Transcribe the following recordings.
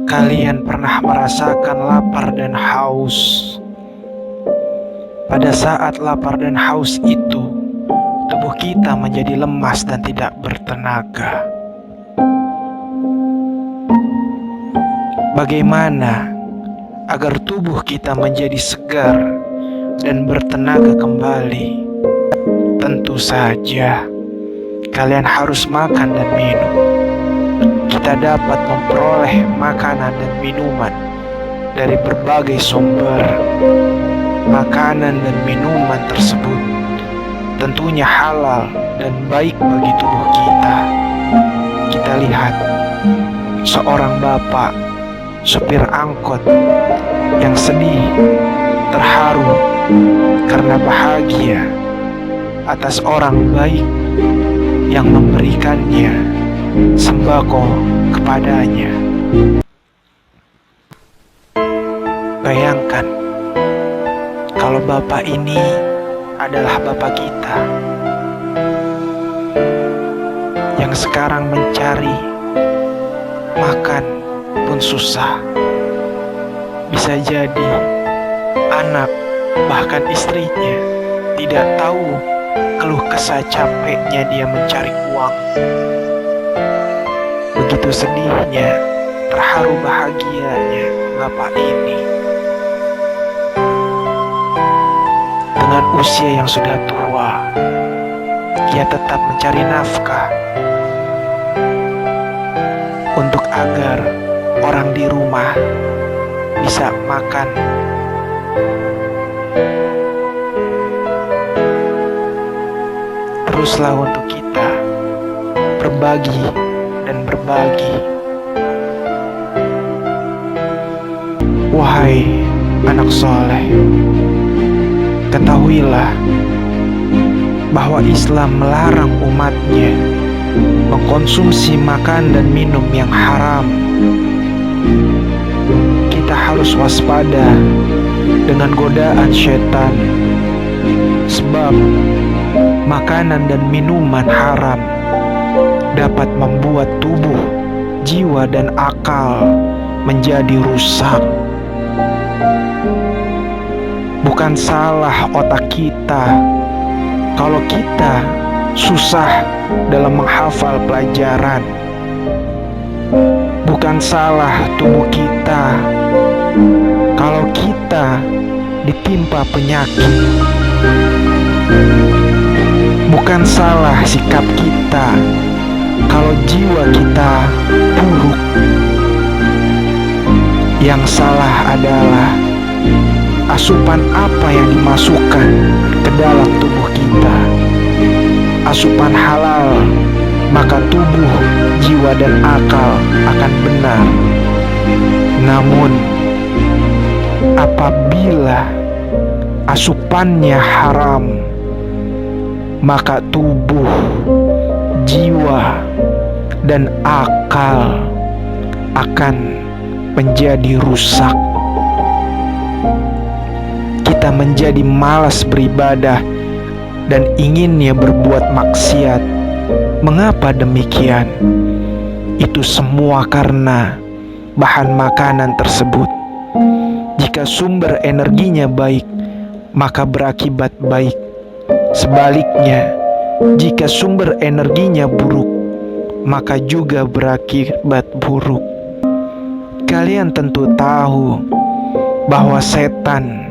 Kalian pernah merasakan lapar dan haus? Pada saat lapar dan haus itu, tubuh kita menjadi lemas dan tidak bertenaga. Bagaimana agar tubuh kita menjadi segar dan bertenaga kembali? Tentu saja, kalian harus makan dan minum. Kita dapat memperoleh makanan dan minuman dari berbagai sumber. Makanan dan minuman tersebut tentunya halal dan baik bagi tubuh kita. Kita lihat seorang bapak supir angkot yang sedih, terharu karena bahagia atas orang baik yang memberikannya sembako kepadanya. Bayangkan kalau bapak ini adalah bapak kita yang sekarang mencari makan pun susah. Bisa jadi anak bahkan istrinya tidak tahu keluh kesah capeknya dia mencari uang. Begitu sedihnya, terharu bahagianya bapak ini. Dengan usia yang sudah tua, ia tetap mencari nafkah untuk agar orang di rumah bisa makan. Teruslah untuk kita berbagi dan berbagi. Wahai anak soleh, ketahuilah bahwa Islam melarang umatnya mengkonsumsi makan dan minum yang haram. Kita harus waspada dengan godaan syaitan, sebab makanan dan minuman haram dapat membuat tubuh, jiwa, dan akal menjadi rusak. Bukan salah otak kita kalau kita susah dalam menghafal pelajaran. Bukan salah tubuh kita kalau kita ditimpa penyakit. Bukan salah sikap kita kalau jiwa kita buruk. Yang salah adalah asupan apa yang dimasukkan ke dalam tubuh kita. Asupan halal, maka tubuh, jiwa, dan akal akan benar. Namun, apabila asupannya haram, maka tubuh, jiwa, dan akal akan menjadi rusak. Kita menjadi malas beribadah dan inginnya berbuat maksiat. Mengapa demikian? Itu semua karena bahan makanan tersebut. Jika sumber energinya baik, maka berakibat baik. Sebaliknya, jika sumber energinya buruk, maka juga berakibat buruk. Kalian tentu tahu bahwa setan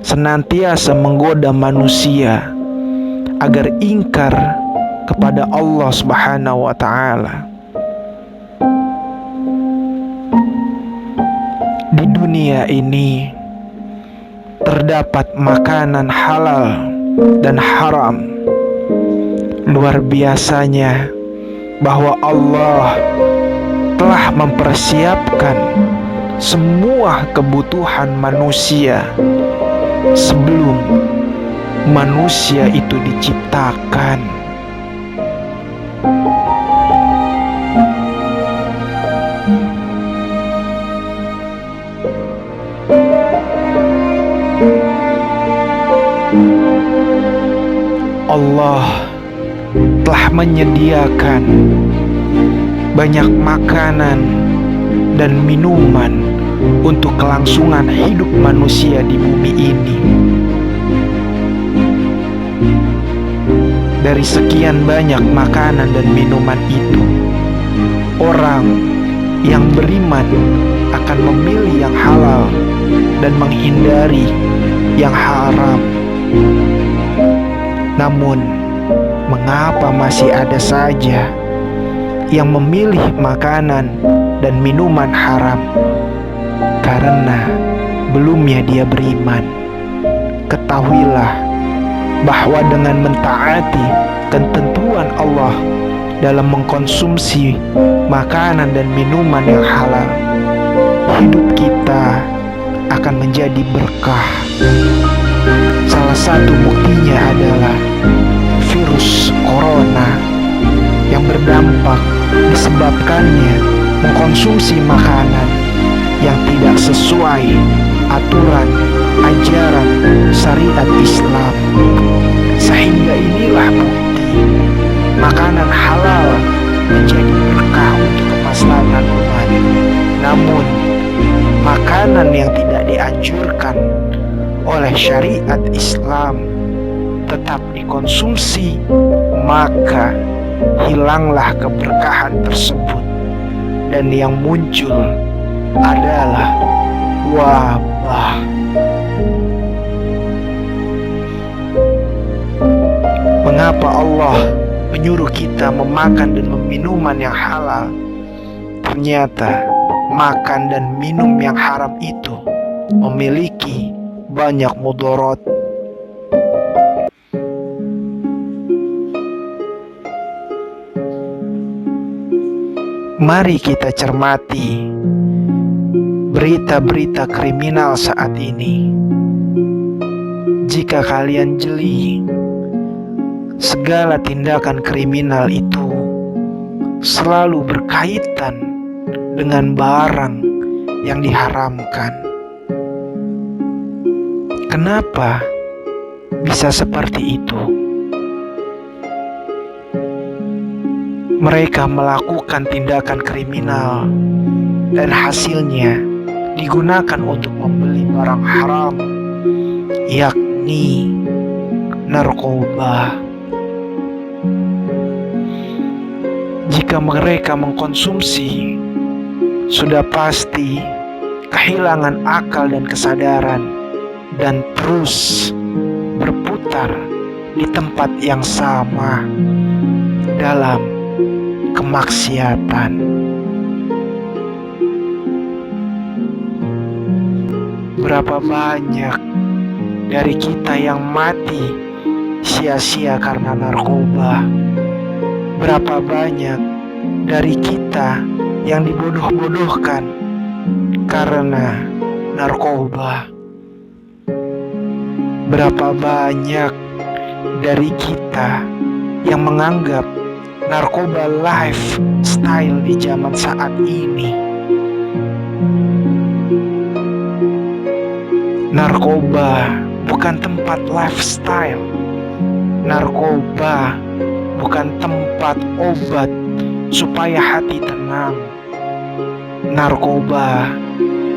senantiasa menggoda manusia agar ingkar kepada Allah Subhanahu wa Ta'ala. Di dunia ini terdapat makanan halal dan haram. Luar biasanya bahwa Allah telah mempersiapkan semua kebutuhan manusia sebelum manusia itu diciptakan. Allah telah menyediakan banyak makanan dan minuman untuk kelangsungan hidup manusia di bumi ini. Dari sekian banyak makanan dan minuman itu, orang yang beriman akan memilih yang halal dan menghindari yang haram. Namun, mengapa masih ada saja yang memilih makanan dan minuman haram? Karena belumnya dia beriman. Ketahuilah bahwa dengan mentaati ketentuan Allah dalam mengkonsumsi makanan dan minuman yang halal, hidup kita akan menjadi berkah. Salah satu buktinya adalah virus corona yang berdampak disebabkannya mengkonsumsi makanan yang tidak sesuai aturan ajaran syariat Islam. Sehingga inilah bukti makanan halal menjadi berkah untuk kemaslahatan umat. Namun, makanan yang tidak dianjurkan oleh syariat Islam tetap dikonsumsi, maka hilanglah keberkahan tersebut, dan yang muncul adalah wabah. Mengapa Allah menyuruh kita memakan dan minuman yang halal? Ternyata makan dan minum yang haram itu memiliki banyak mudarat. Mari kita cermati berita-berita kriminal saat ini. Jika kalian jeli, segala tindakan kriminal itu selalu berkaitan dengan barang yang diharamkan. Kenapa bisa seperti itu? Mereka melakukan tindakan kriminal dan hasilnya digunakan untuk membeli barang haram, yakni narkoba. Jika mereka mengkonsumsi, sudah pasti kehilangan akal dan kesadaran dan terus berputar di tempat yang sama dalam kemaksiatan. Berapa banyak dari kita yang mati sia-sia karena narkoba? Berapa banyak dari kita yang dibodoh-bodohkan karena narkoba? Berapa banyak dari kita yang menganggap narkoba lifestyle di zaman saat ini? Narkoba bukan tempat lifestyle. Narkoba bukan tempat obat supaya hati tenang. Narkoba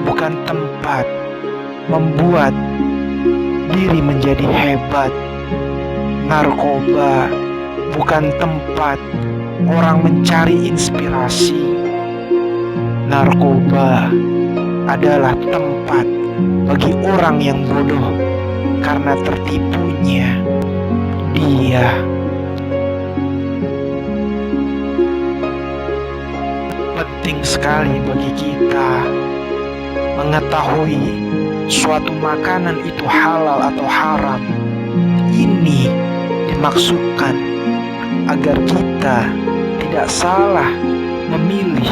bukan tempat membuat diri menjadi hebat. Narkoba bukan tempat orang mencari inspirasi. Narkoba adalah tempat bagi orang yang bodoh karena tertipunya dia. Penting sekali bagi kita mengetahui suatu makanan itu halal atau haram. Ini dimaksudkan agar kita tidak salah memilih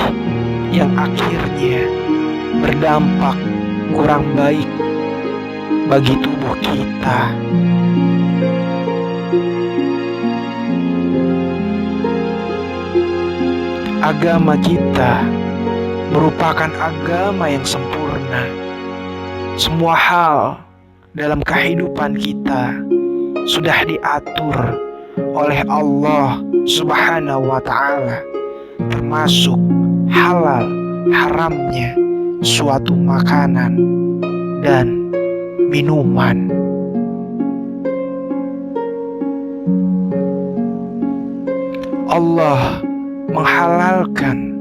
yang akhirnya berdampak kurang baik bagi tubuh kita. Agama kita merupakan agama yang sempurna. Semua hal dalam kehidupan kita sudah diatur oleh Allah Subhanahu wa Ta'ala, termasuk halal haramnya suatu makanan dan minuman. Allah menghalalkan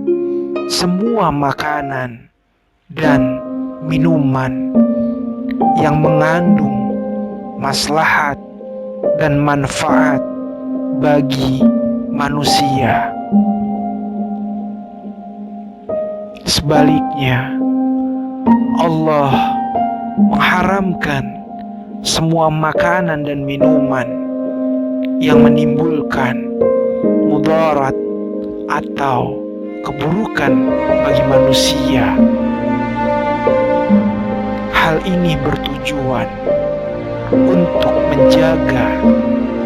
semua makanan dan minuman yang mengandung maslahat dan manfaat bagi manusia. Sebaliknya, Allah mengharamkan semua makanan dan minuman yang menimbulkan mudarat atau keburukan bagi manusia. Hal ini bertujuan untuk menjaga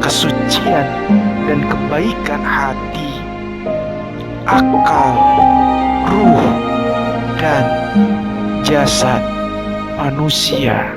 kesucian dan kebaikan hati, akal, ruh, dan jasad manusia.